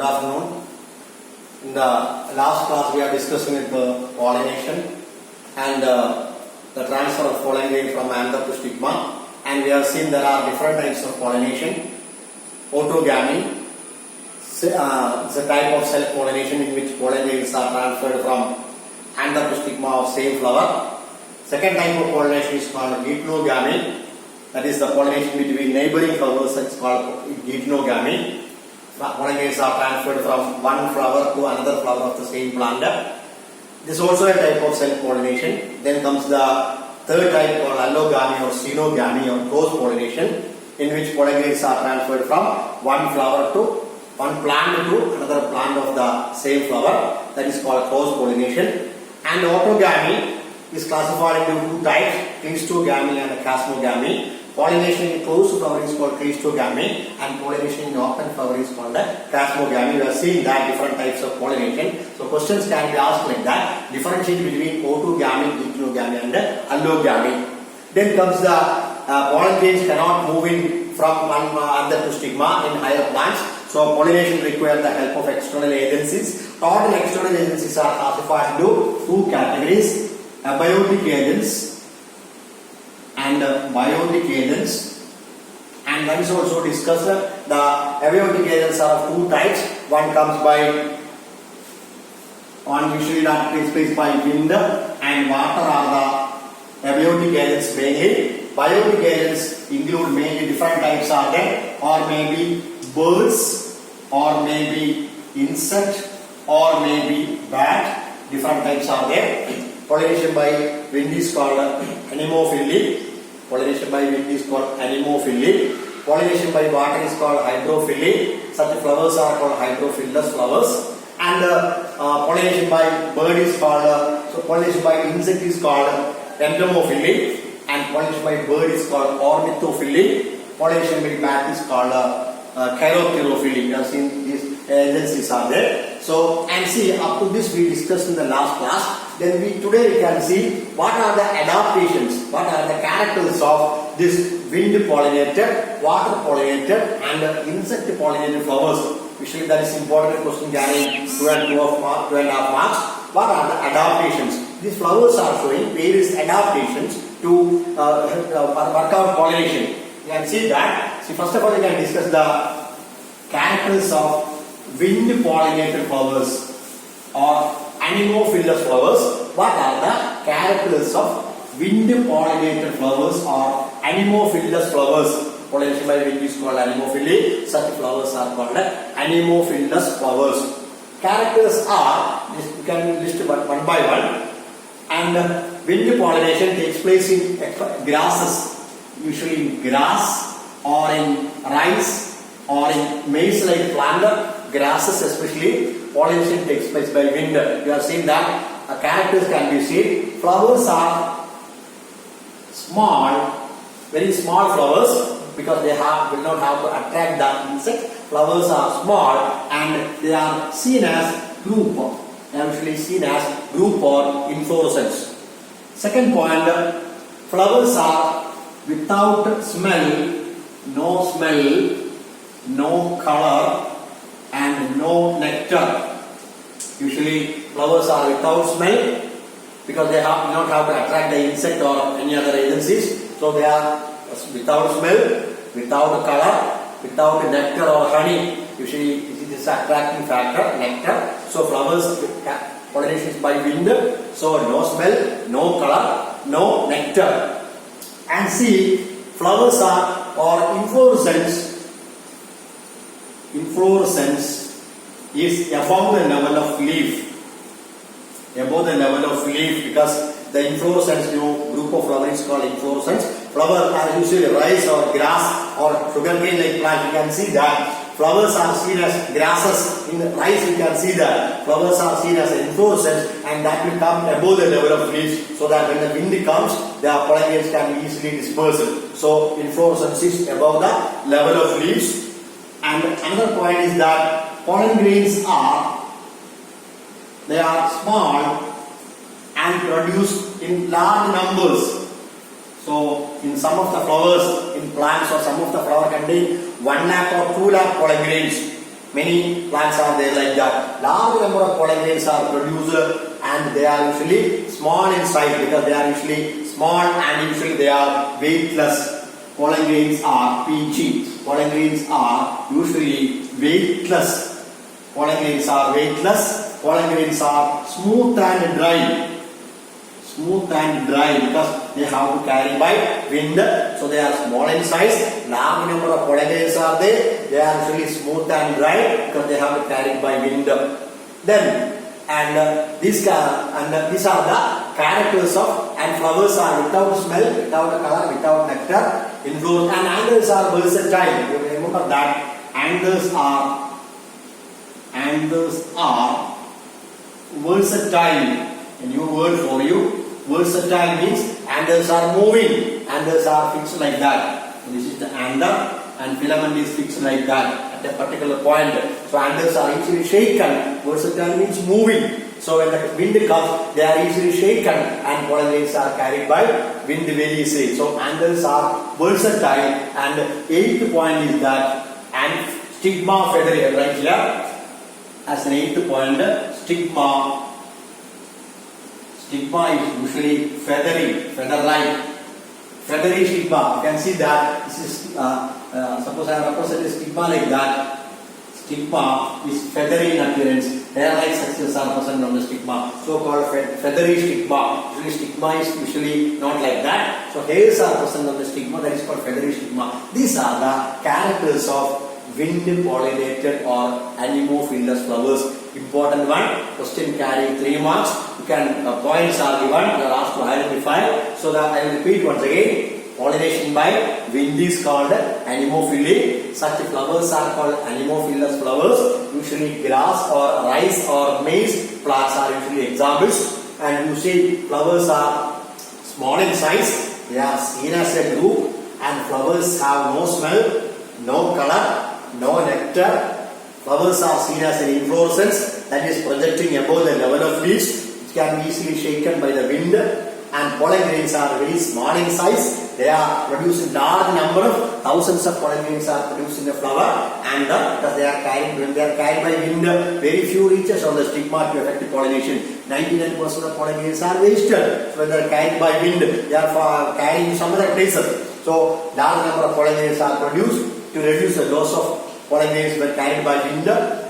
Good afternoon. In the last class we are discussing the pollination and the transfer of pollen grain from anther to stigma, and we have seen there are different types of pollination. Autogamy is a type of self-pollination in which pollen grains are transferred from anther to stigma of same flower. Second type of pollination is called geitonogamy, that is the pollination between neighboring flowers, it's called geitonogamy. Pollen grains are transferred from one flower to another flower of the same plant. This is also a type of self-pollination. Then comes the third type called allogamy or xenogamy or cross-pollination, in which pollen grains are transferred from one plant to another plant of the same flower. That is called cross-pollination. And autogamy is classified into two types, cleistogamy and chasmogamy. Pollination in closed flower is called cleistogamy, and pollination in open flower is called chasmogamy. We have seen that different types of pollination. So questions can be asked like that. Differentiate between autogamy, geitonogamy and allogamy. Then comes the pollen grains cannot move in from one anther to stigma in higher plants. So pollination requires the help of external agencies. Total external agencies are classified into two categories: abiotic agents and biotic agents. And that is also discussed. The abiotic agents are of two types. One usually that takes place by wind and water are the abiotic agents mainly. Biotic agents include mainly different types are there, or maybe birds, or maybe insect, or maybe bat. Different types are there. Pollination by wind is called anemophily. Pollination by wind is called anemophily. Pollination by water is called hydrophily. Such flowers are called hydrophilous flowers. And pollination by bird is called, pollination by insect is called entomophily. And pollination by bird is called ornithophily. Pollination by bat is called chiropterophily. You have seen these agencies are there. So, and see, up to this we discussed in the last class. Then today we can see what are the adaptations, what are the characters of this wind pollinated, water pollinated and insect pollinated flowers. Usually that is important question carrying 2.5 marks. What are the adaptations? These flowers are showing various adaptations to work out pollination. You can see that. See, first of all, we can discuss the characters of wind pollinated flowers or anemophilous flowers. What are the characters of wind pollinated flowers or anemophilous flowers? Pollination by wind is called anemophily. Such flowers are called anemophilous flowers. Characters are, you can list one by one. And wind pollination takes place in grasses, usually in grass or in rice or in maize-like plant. Grasses especially, pollination takes place by wind. You have seen that characters can be seen. Flowers are small, very small flowers, because they will not have to attract the insect. Flowers are small and they are seen as group. They are usually seen as group or inflorescence. Second point, flowers are without smell, no color and no nectar. Usually flowers are without smell because they do not have to attract the insect or any other agencies. So they are without smell, without color, without nectar or honey. Usually this is attracting factor, nectar. So flowers, pollination is by wind. So no smell, no color, no nectar. And see, flowers are or inflorescence is above the level of leaf. Above the level of leaf, because the inflorescence group of flowers is called inflorescence. Flowers are usually rice or grass or sugarcane like plant. You can see that flowers are seen as grasses. In rice you can see that flowers are seen as inflorescence, and that will come above the level of leaves, so that when the wind comes, the pollen grains can be easily dispersed. So inflorescence is above the level of leaves. And another point is that pollen grains are small and produced in large numbers. So in some of the flowers in plants or some of the flower contain 1 lakh or 2 lakh pollen grains. Many plants are there like that. Large number of pollen grains are produced and they are usually small in size because they are usually small and usually they are weightless. Pollen grains are PG. Pollen grains are usually weightless. Pollen grains are weightless. Pollen grains are smooth and dry. Smooth and dry because they have to carry by wind. So they are small in size. Large number of pollen grains are there. They are usually smooth and dry because they have to carry by wind. Then these are the characters of, and flowers are without smell, without color, without nectar, indoors, and anthers are versatile. You remember that anthers are versatile. A new word for you. Versatile means anthers are moving. Anthers are fixed like that. So this is the anther, and filament is fixed like that at a particular point. So anthers are easily shaken. Versatile means moving. So when the wind comes, they are easily shaken and pollen grains are carried by wind very easily. So anthers are versatile. And 8th point is that and stigma feathery, right here as an 8th point, stigma is usually feathery, feather-like. Feathery stigma. You can see that this is suppose I represent a stigma like that. Stigma is feathery in appearance. Hair-like structures are present on the stigma, so-called feathery stigma. Usually stigma is usually not like that. So hairs are present on the stigma, that is called feathery stigma. These are the characters of wind-pollinated or anemophilous flowers. Important one. Question carrying 3 marks. You can points are given. You are asked to identify. So that I will repeat once again. Pollination by wind is called anemophily. Such flowers are called anemophilous flowers. Usually grass or rice or maize plants are usually examples. And you see flowers are small in size. They are seen as a group and flowers have no smell, no color, no nectar. Flowers are seen as an inflorescence that is projecting above the level of leaves. It can be easily shaken by the wind. And pollen grains are very small in size. They are produced in large number of thousands of pollen grains are produced in the flower, and because they are carried by wind, very few reaches on the stigma to affect pollination. 99% of pollen grains are wasted. So when they are carried by wind, they are carried in some other places. So large number of pollen grains are produced to reduce the loss of pollen grains when carried by wind.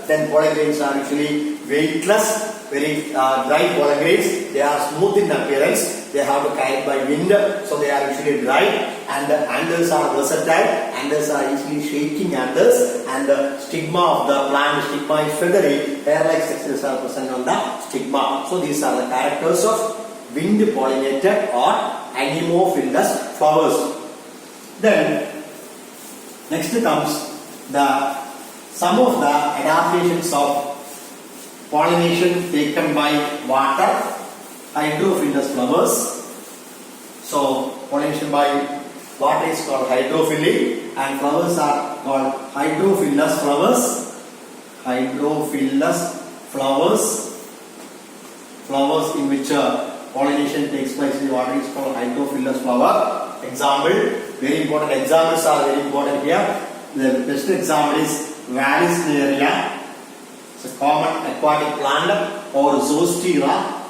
Then pollen grains are usually weightless. Very dry pollen grains. They are smooth in appearance. They have to carry by wind, so they are usually dry. And the anthers are versatile. Anthers are easily shaking anthers. And the stigma of the plant, stigma is feathery. Hair-like structures are present on the stigma. So these are the characters of wind-pollinated or anemophilous flowers. Then next comes some of the adaptations of pollination taken by water, hydrophilous flowers. So pollination by water is called hydrophily, and flowers are called hydrophilous flowers. Hydrophilous flowers in which pollination takes place in water is called hydrophilous flower. Example, very important examples are very important here. The best example is Vallisneria. It's a common aquatic plant, or Zostera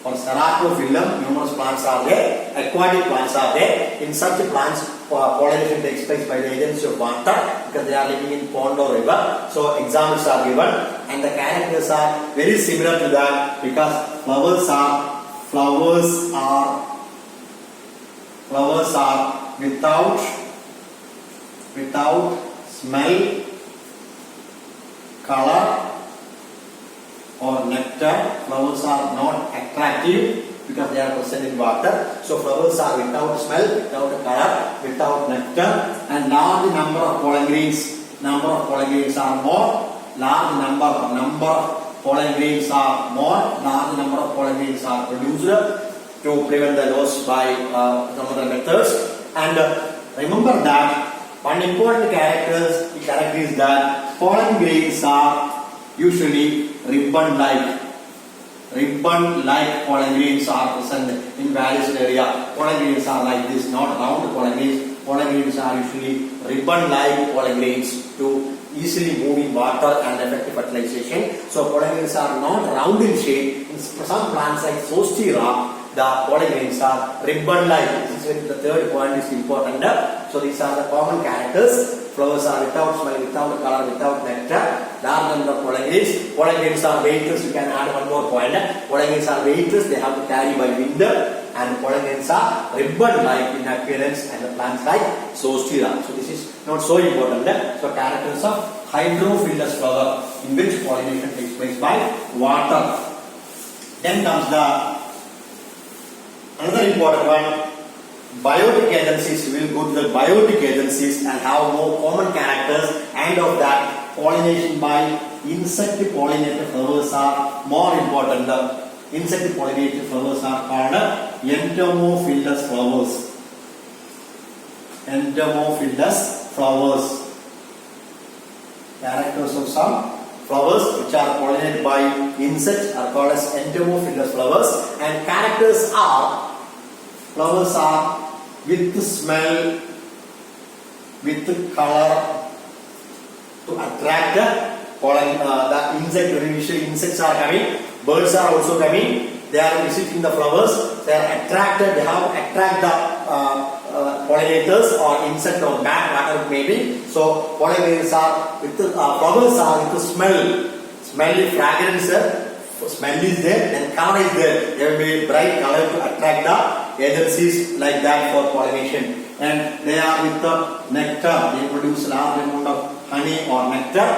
or Ceratophyllum. Numerous plants are there. Aquatic plants are there. In such plants, pollination takes place by the agency of water because they are living in pond or river. So examples are given, and the characters are very similar to that because flowers are without smell, color or nectar. Flowers are not attractive because they are present in water. So flowers are without smell, without color, without nectar, and large number of pollen grains. Number of pollen grains are more. Large number of pollen grains are more. Large number of pollen grains are produced to prevent the loss by some other methods. And remember that one important character is that pollen grains are usually ribbon-like. Ribbon-like pollen grains are present in Vallisneria. Pollen grains are like this, not round pollen grains. Pollen grains are usually ribbon-like pollen grains to easily move in water and effective fertilization. So pollen grains are not round in shape. In some plants like Zostera, the pollen grains are ribbon-like. This is the third point is important. So these are the common characters. Flowers are without smell, without color, without nectar. Large number of pollen grains. Pollen grains are weightless. You can add one more point. Pollen grains are weightless. They have to carry by wind. And pollen grains are ribbon-like in appearance, and the plants like Zostera. So this is not so important. So characters of hydrophilous flower in which pollination takes place by water. Then comes the another important one. Biotic agencies. We will go to the biotic agencies and have more common characters, and of that pollination by insect pollinated flowers are more important. The insect pollinated flowers are called entomophilous flowers. Entomophilous flowers. Characters of some flowers which are pollinated by insects are called as entomophilous flowers, and characters are flowers are with smell, with color to attract the pollen. The insect, usually insects are coming, birds are also coming. They are visiting the flowers. They are attracted. They have attract the pollinators or insect or bat, whatever it may be. So pollinators are with the flowers are with the smell, smelly fragrance. Smell is there, then color is there. There will be bright color to attract the agencies like that for pollination. And they are with the nectar. They produce large amount of honey or nectar.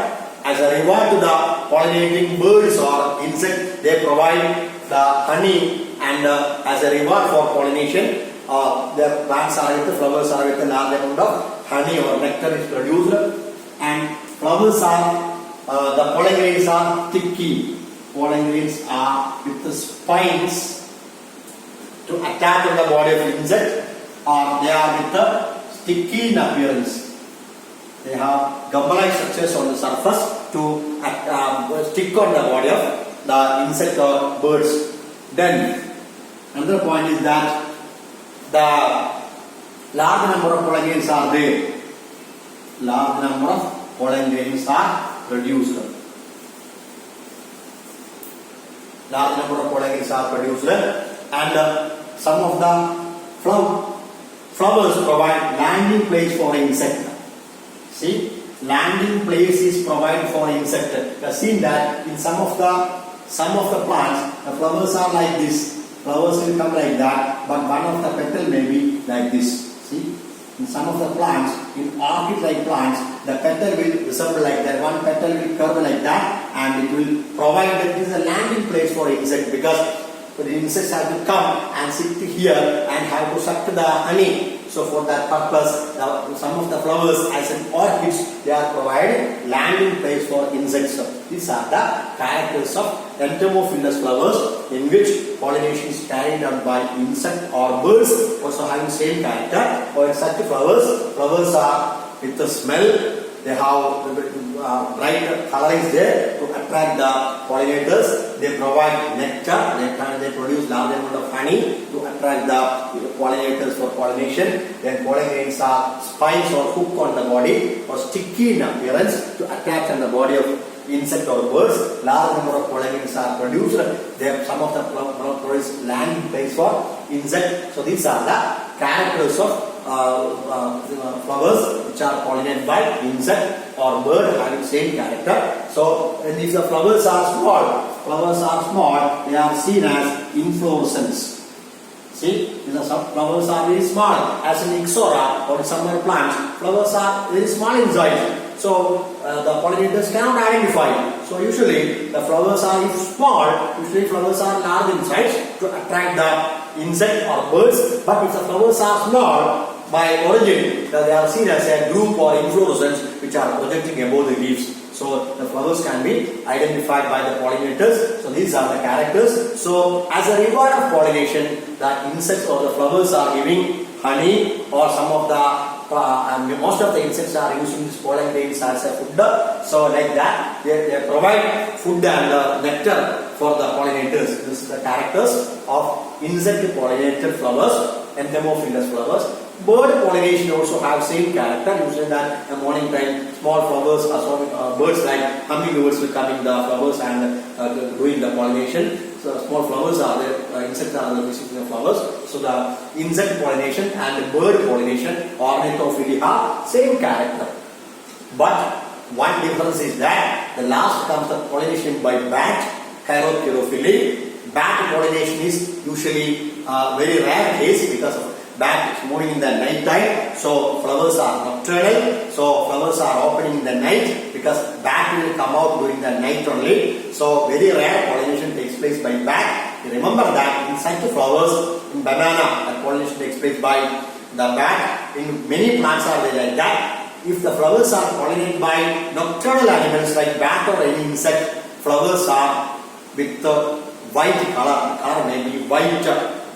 As a reward to the pollinating birds or insects, they provide the honey, and as a reward for pollination, the plants are with the flowers are with a large amount of honey or nectar is produced. And flowers are, the pollen grains are sticky. Pollen grains are with the spines to attach on the body of insect, or they are with the sticky in appearance. They have gum-like structures on the surface to stick on the body of the insect or birds. Then another point is that the large number of pollen grains are there. Large number of pollen grains are produced. Large number of pollen grains are produced, and some of the flowers provide landing place for insect. See, landing place is provided for insect. You have seen that in some of the plants, the flowers are like this. Flowers will come like that, but one of the petal may be like this. See, in some of the plants, in orchid-like plants, the petal will resemble like that. One petal will curve like that, and it will provide that it is a landing place for insect, because the insects have to come and sit here and have to suck the honey. So for that purpose, some of the flowers, as in orchids, they are provided landing place for insects. So these are the characters of entomophilous flowers, in which pollination is carried out by insect or birds, also having same character. Or in such flowers are with the smell. They have bright color is there to attract the pollinators. They provide nectar. They produce large amount of honey to attract the pollinators for pollination. Then pollen grains are spines or hook on the body or sticky in appearance to attach on the body of insect or birds. Large number of pollen grains are produced. Some of the produce landing place for insect. So these are the characters of flowers which are pollinated by insect or bird having same character. So if the flowers are small, they are seen as inflorescence. See, the flowers are very small. As in Ixora or some other plants, flowers are very small in size. So the pollinators cannot identify. So usually the flowers are, if small, usually flowers are large in size to attract the insect or birds. But if the flowers are small by origin, they are seen as a group or inflorescence which are projecting above the leaves. So the flowers can be identified by the pollinators. So these are the characters. So as a reward of pollination, the insects or the flowers are giving honey, or some of the most of the insects are using this pollen grains as a food. So like that, they provide food and nectar for the pollinators. This is the characters of insect pollinated flowers, entomophilous flowers. Bird pollination also have same character. Usually that in the morning time, small flowers, birds like hummingbirds will come in the flowers and doing the pollination. So small flowers are there, insects are the visiting the flowers. So the insect pollination and bird pollination, ornithophilia, same character. But one difference is that the last comes the pollination by bat, chiropterophily. Bat pollination is usually very rare case because of bat is moving in the night time, so flowers are nocturnal, so flowers are opening in the night because bat will come out during the night only. So very rare pollination takes place by bat. Remember that in such flowers, in banana, the pollination takes place by the bat. In many plants are they like that. If the flowers are pollinated by nocturnal animals like bat or any insect, flowers are with white color may be white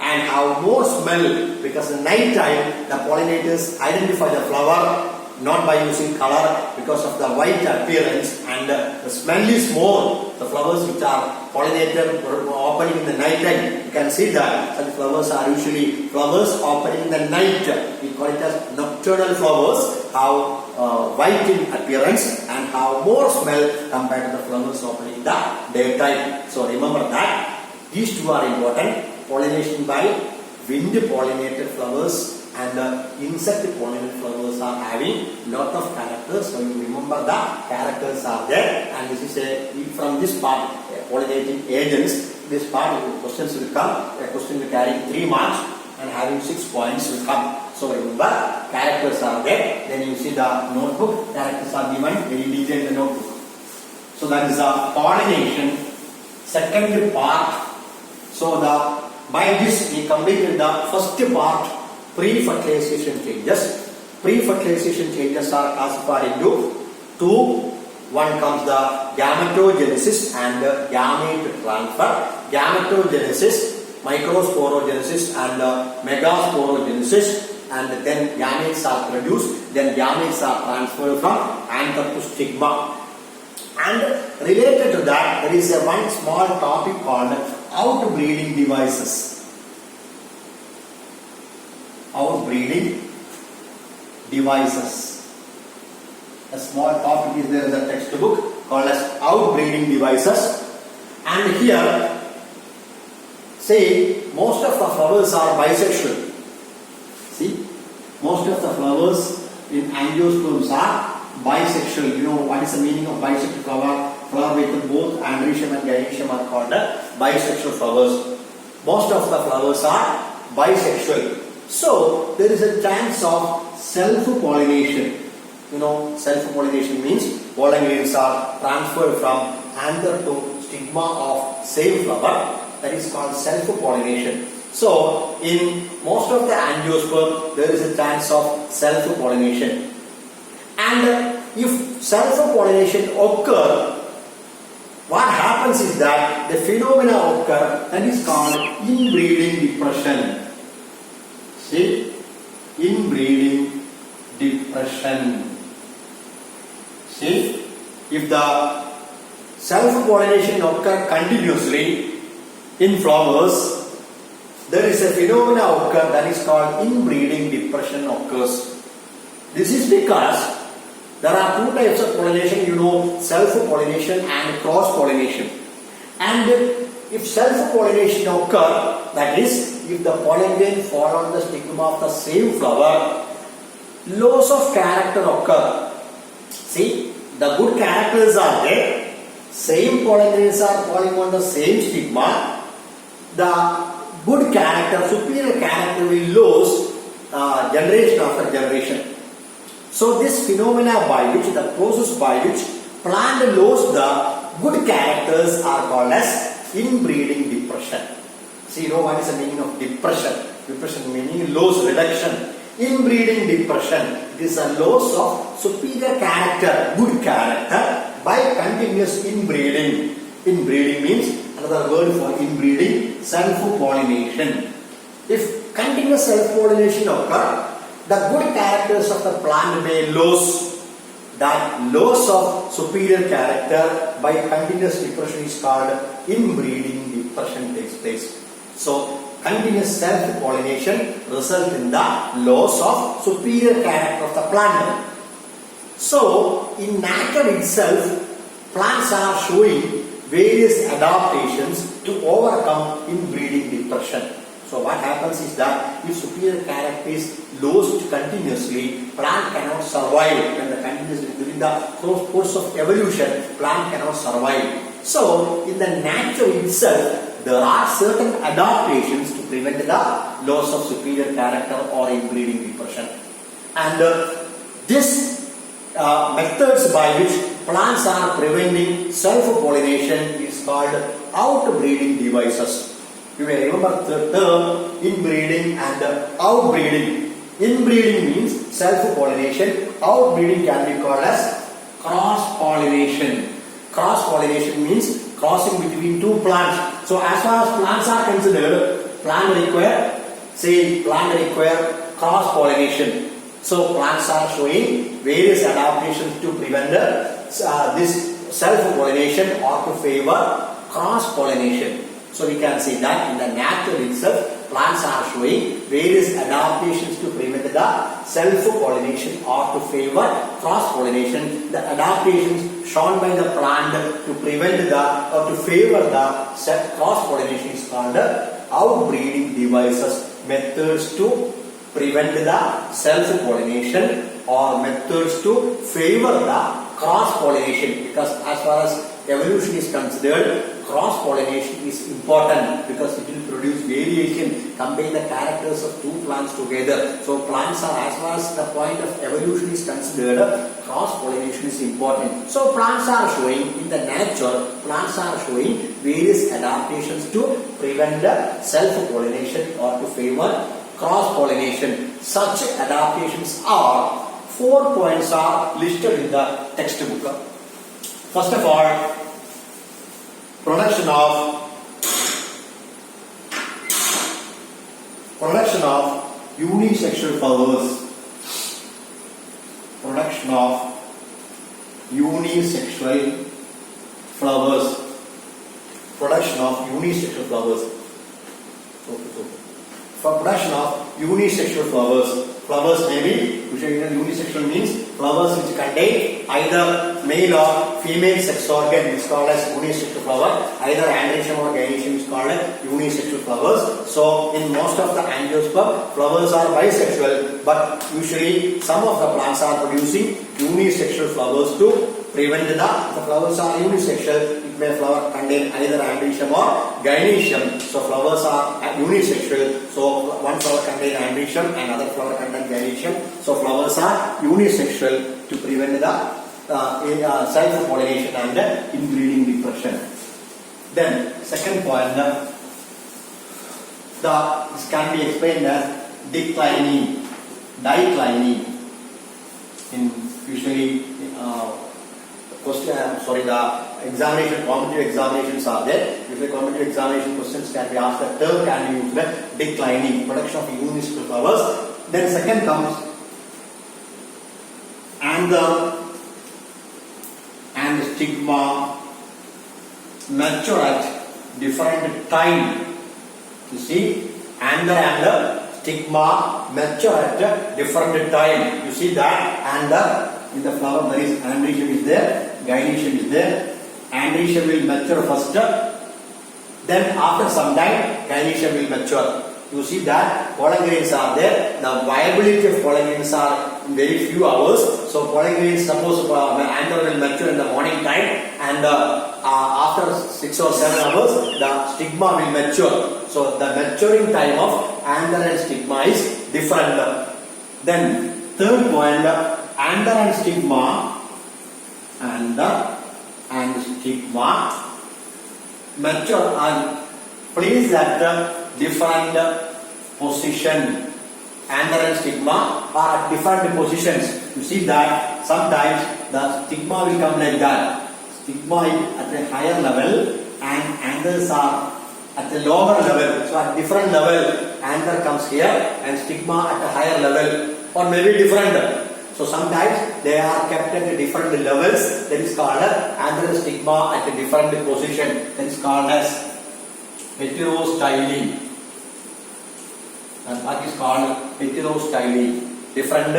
and have more smell, because in night time the pollinators identify the flower not by using color because of the white appearance, and the smell is more. The flowers which are pollinated opening in the night time, you can see that such flowers are usually flowers opening in the night. We call it as nocturnal flowers, have white in appearance and have more smell compared to the flowers opening in the daytime. So remember that these two are important. Pollination by wind pollinated flowers and insect pollinated flowers are having lot of characters. So you remember the characters are there, and this is from this part pollinating agents. This part questions will come. A question will carry 3 marks and having 6 points will come. So remember characters are there. Then you see the notebook. Characters are given very detailed in the notebook. So that is the pollination second part. So by this we completed the first part, pre-fertilization changes. Pre-fertilization changes are classified into two. One comes the gametogenesis and gamete transfer. Gametogenesis, microsporogenesis and megasporogenesis, and then gametes are produced. Then gametes are transferred from anther to stigma. And related to that, there is one small topic called outbreeding devices. Outbreeding devices. A small topic is there in the textbook called as outbreeding devices. And here, say, most of the flowers are bisexual. See, most of the flowers in angiosperms are bisexual. You know what is the meaning of bisexual flower? Flower with both androecium and gynoecium are called bisexual flowers. Most of the flowers are bisexual. So there is a chance of self-pollination. You know, self-pollination means pollen grains are transferred from anther to stigma of same flower. That is called self-pollination. So in most of the angiosperm, there is a chance of self-pollination. And if self-pollination occur, what happens is that the phenomena occur that is called inbreeding depression. See, inbreeding depression. See, if the self-pollination occur continuously in flowers, there is a phenomena occur that is called inbreeding depression occurs. This is because there are two types of pollination, you know, self-pollination and cross-pollination. And if self-pollination occur, that is, if the pollen grain fall on the stigma of the same flower, loss of character occur. See, the good characters are there, same pollen grains are falling on the same stigma, the good character, superior character will lose generation after generation. So this phenomena by which, the process by which plant lose the good characters are called as inbreeding depression. See, you know what is the meaning of depression? Depression meaning loss, reduction. Inbreeding depression, it is a loss of superior character, good character by continuous inbreeding. Inbreeding means another word for inbreeding, self-pollination. If continuous self-pollination occurs, the good characters of the plant may lose. that loss of superior character by continuous depression is called inbreeding depression takes place. So continuous self-pollination results in the loss of superior character of the plant. So in nature itself, plants are showing various adaptations to overcome inbreeding depression. So what happens is that if superior character is lost continuously, plant cannot survive. When the continuously during the course of evolution, plant cannot survive. So in the nature itself, there are certain adaptations to prevent the loss of superior character or inbreeding depression. And this methods by which plants are preventing self-pollination is called outbreeding devices. You may remember the term inbreeding and outbreeding. Inbreeding means self-pollination. Outbreeding can be called as cross-pollination. Cross-pollination means crossing between two plants. So as far as plants are considered, plant require cross-pollination. So plants are showing various adaptations to prevent this self-pollination or to favor cross-pollination. So we can say that in the nature itself, plants are showing various adaptations to prevent the self-pollination or to favor cross-pollination. The adaptations shown by the plant to prevent or to favor the cross-pollination is called outbreeding devices, methods to prevent the self-pollination or methods to favor the cross-pollination. Because as far as evolution is considered, cross-pollination is important because it will produce variation, combine the characters of two plants together. So plants are, as far as the point of evolution is considered, cross-pollination is important. So plants are showing, in the nature, plants are showing various adaptations to prevent the self-pollination or to favor cross-pollination. Such adaptations are 4 points are listed in the textbook. First of all, production of unisexual flowers. Production of unisexual flowers. Production of unisexual flowers. For production of unisexual flowers. Flowers may be, unisexual means flowers which contain either male or female sex organ is called as unisexual flower. Either androecium or gynoecium is called as unisexual flowers. So in most of the angiosperm, flowers are bisexual, but usually some of the plants are producing unisexual flowers to prevent the flowers are unisexual. It may flower contain either androecium or gynoecium. So flowers are unisexual. So one flower contains androecium and other flower contains gynoecium. So flowers are unisexual to prevent the self-pollination and inbreeding depression. Then second point, this can be explained as declining. In usually the examination, competitive examinations are there. Usually competitive examination questions can be asked. The term can be used, declining, production of unisexual flowers. Then second comes anther and stigma mature at different time. You see, anther and stigma mature at different time. You see that anther in the flower there is androecium is there, gynoecium is there. Androecium will mature first, then after some time gynoecium will mature. You see that pollen grains are there. The viability of pollen grains are in very few hours. So pollen grains, suppose anther will mature in the morning time, and after 6 or 7 hours the stigma will mature. So the maturing time of anther and stigma is different. Then third point, anther and stigma mature and placed at different position. Anther and stigma are at different positions. You see that sometimes the stigma will come like that. Stigma is at a higher level and anthers are at a lower level. So at different level, anther comes here and stigma at a higher level, or maybe different. So sometimes they are kept at different levels. That is called anther stigma at a different position. That is called as heterostyly. And that is called heterostyly. Different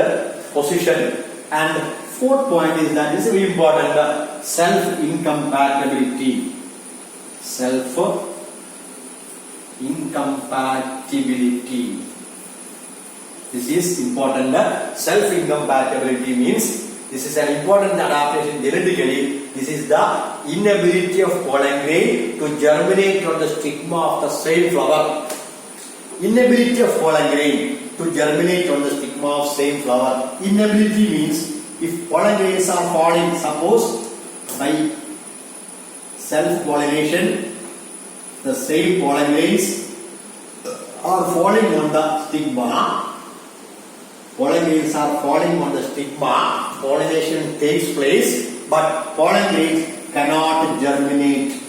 position. And fourth point is that this is very important. Self-incompatibility. Self-incompatibility. This is important. Self-incompatibility means this is an important adaptation genetically. This is the inability of pollen grain to germinate on the stigma of the same flower. Inability of pollen grain to germinate on the stigma of same flower. Inability means if pollen grains are falling, suppose by self-pollination, the same pollen grains are falling on the stigma. Pollen grains are falling on the stigma. Pollination takes place, but pollen grains cannot germinate.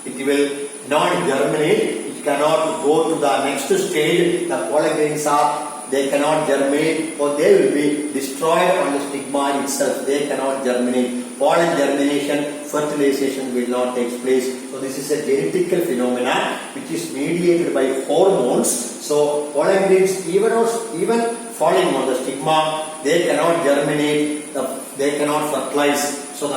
It will not germinate. It cannot go to the next stage. The pollen grains they cannot germinate, or they will be destroyed on the stigma itself. They cannot germinate. Pollen germination, fertilization will not take place. So this is a genetical phenomenon which is mediated by hormones. So pollen grains, even falling on the stigma, they cannot germinate. They cannot fertilize. So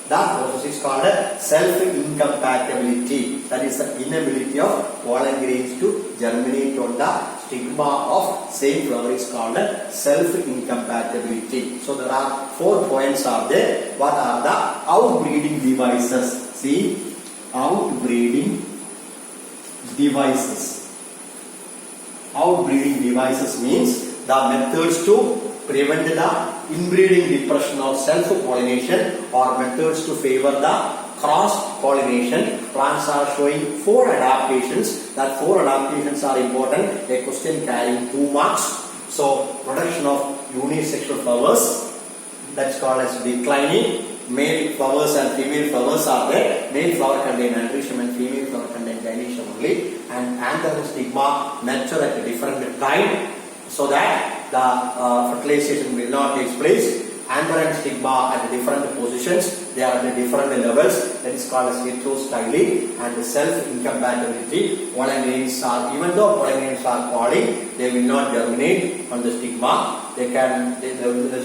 that process is called self-incompatibility. That is the inability of pollen grains to germinate on the stigma of same flower is called self-incompatibility. So there are 4 points are there. What are the outbreeding devices? See, outbreeding devices. Outbreeding devices means the methods to prevent the inbreeding depression or self-pollination, or methods to favor the cross-pollination. Plants are showing 4 adaptations. That 4 adaptations are important. A question carrying 2 marks. So, production of unisexual flowers, that's called as declining. Male flowers and female flowers are there. Male flower contain androecium and female flower contain gynoecium only. And anther stigma mature at a different time, so that the fertilization will not take place. Anther and stigma at different positions, they are at different levels. That is called as heterostyly. And the self-incompatibility. Pollen grains are, even though pollen grains are falling, they will not germinate on the stigma. There is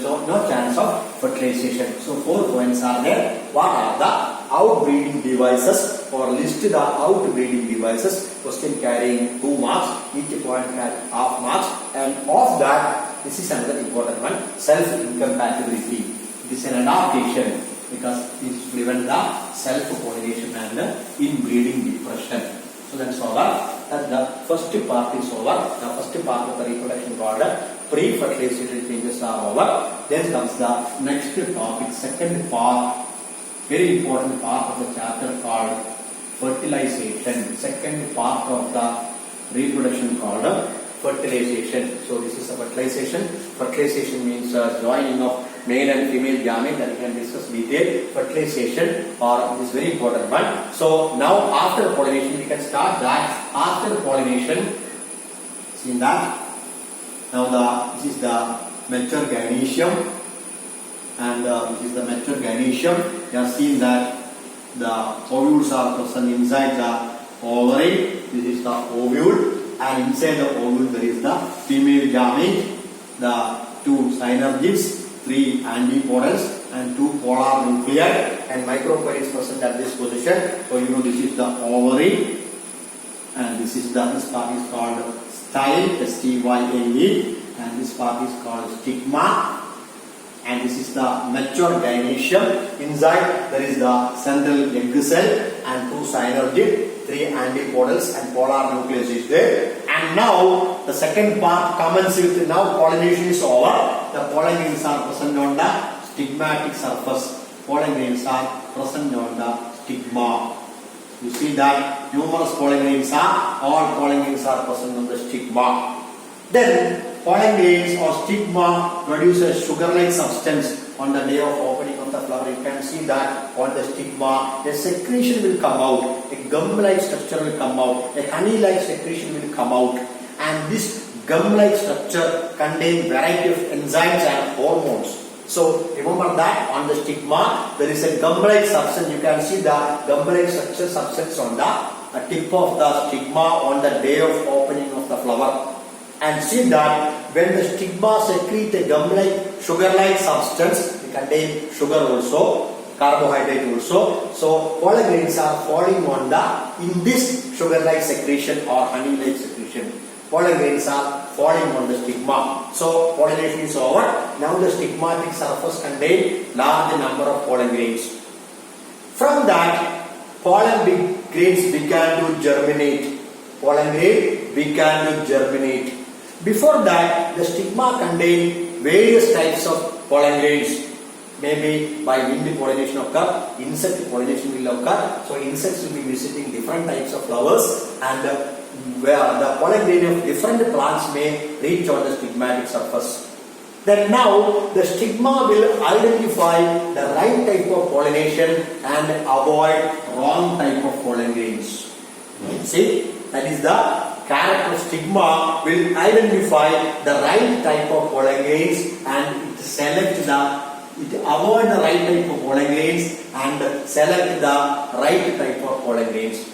no chance of fertilization. So 4 points are there. What are the outbreeding devices, or list the outbreeding devices? Question carrying 2 marks. Each point has half marks. And of that, this is another important one, self-incompatibility. It is an adaptation because it prevents the self-pollination and the inbreeding depression. So that's over. And the first part is over. The first part of the reproduction called pre-fertilization changes are over. Then comes the next topic, second part, very important part of the chapter called fertilization. Second part of the reproduction called fertilization. So this is a fertilization. Fertilization means joining of male and female gamete, and we can discuss detail. Fertilization is very important one. So now after pollination, we can start that. After pollination, see that. Now this is the mature gynoecium, and this is the mature gynoecium. You have seen that the ovules are present inside the ovary. This is the ovule. And inside the ovule there is the female gamete, the 2 synergids, 3 antipodals, and 2 polar nuclei, and microcoil is present at this position. So you know this is the ovary, and this part is called style, S-T-Y-L-E, and this part is called stigma. And this is the mature gynoecium. Inside there is the central egg cell and 2 synergid, 3 antipodals, and polar nucleus is there. And now the second part commences with, now pollination is over. The pollen grains are present on the stigmatic surface. Pollen grains are present on the stigma. You see that numerous pollen grains are, all pollen grains are present on the stigma. Then pollen grains or stigma produces sugar-like substance on the day of opening of the flower. You can see that on the stigma, a secretion will come out, a gum-like structure will come out, a honey-like secretion will come out, and this gum-like structure contains variety of enzymes and hormones. So remember that on the stigma there is a gum-like substance. You can see the gum-like substance on the tip of the stigma on the day of opening of the flower. And see that when the stigma secrete a gum-like, sugar-like substance, it contains sugar also, carbohydrate also. So pollen grains are falling on in this sugar-like secretion or honey-like secretion. Pollen grains are falling on the stigma. So pollination is over. Now the stigmatic surface contains large number of pollen grains. From that, pollen grains began to germinate. Pollen grain began to germinate. Before that, the stigma contained various types of pollen grains. Maybe by wind pollination occur, insect pollination will occur. So insects will be visiting different types of flowers, and where the pollen grain of different plants may reach on the stigmatic surface. Then now the stigma will identify the right type of pollination and avoid wrong type of pollen grains. See, that is the character of stigma will identify the right type of pollen grains and it avoid the right type of pollen grains and select the right type of pollen grains.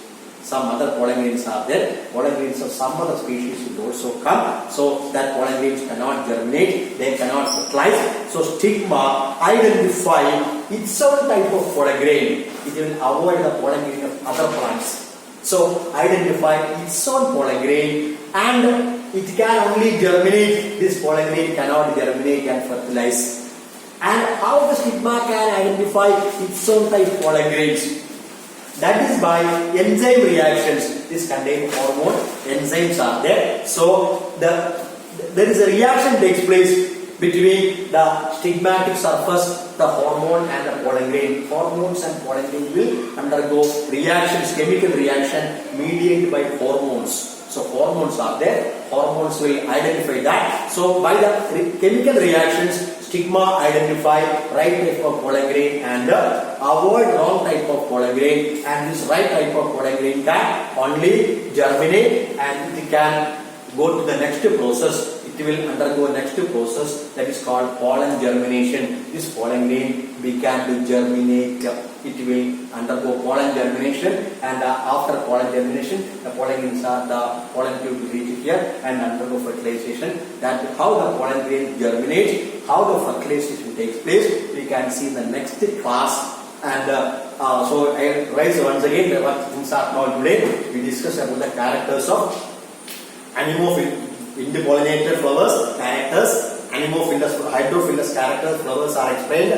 Some other pollen grains are there. Pollen grains of some other species will also come. So that pollen grains cannot germinate. They cannot fertilize. So stigma identify its own type of pollen grain. It will avoid the pollen grain of other plants. So identify its own pollen grain, and it can only germinate. This pollen grain cannot germinate and fertilize. And how the stigma can identify its own type of pollen grains? That is by enzyme reactions. This contains hormone. Enzymes are there. So there is a reaction takes place between the stigmatic surface, the hormone and the pollen grain. Hormones and pollen grain will undergo reactions, chemical reaction mediated by hormones. So hormones are there. Hormones will identify that. So by the chemical reactions, stigma identify right type of pollen grain and avoid wrong type of pollen grain. And this right type of pollen grain can only germinate and it can go to the next process. It will undergo next process that is called pollen germination. This pollen grain began to germinate. It will undergo pollen germination, and after pollen germination, the pollen grains are the pollen tube will reach here and undergo fertilization. That how the pollen grain germinates, how the fertilization takes place, we can see in the next class. And so I rise once again what things are called today. We discuss about the characters of wind-pollinated flowers, characters, anemophilous, hydrophilous characters, flowers are explained,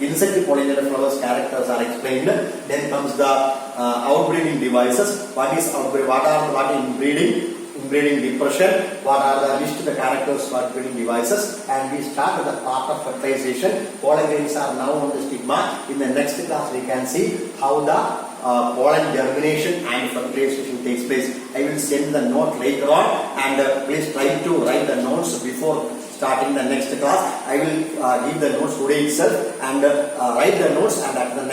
insect-pollinated flowers characters are explained. Then comes the outbreeding devices. What is outbreeding? What are inbreeding? Inbreeding depression. What are the list the characters for outbreeding devices? And we start with the part of fertilization. Pollen grains are now on the stigma. In the next class, we can see how the pollen germination and fertilization takes place. I will send the note later on, and please try to write the notes before starting the next class. I will give the notes today itself and write the notes, and at the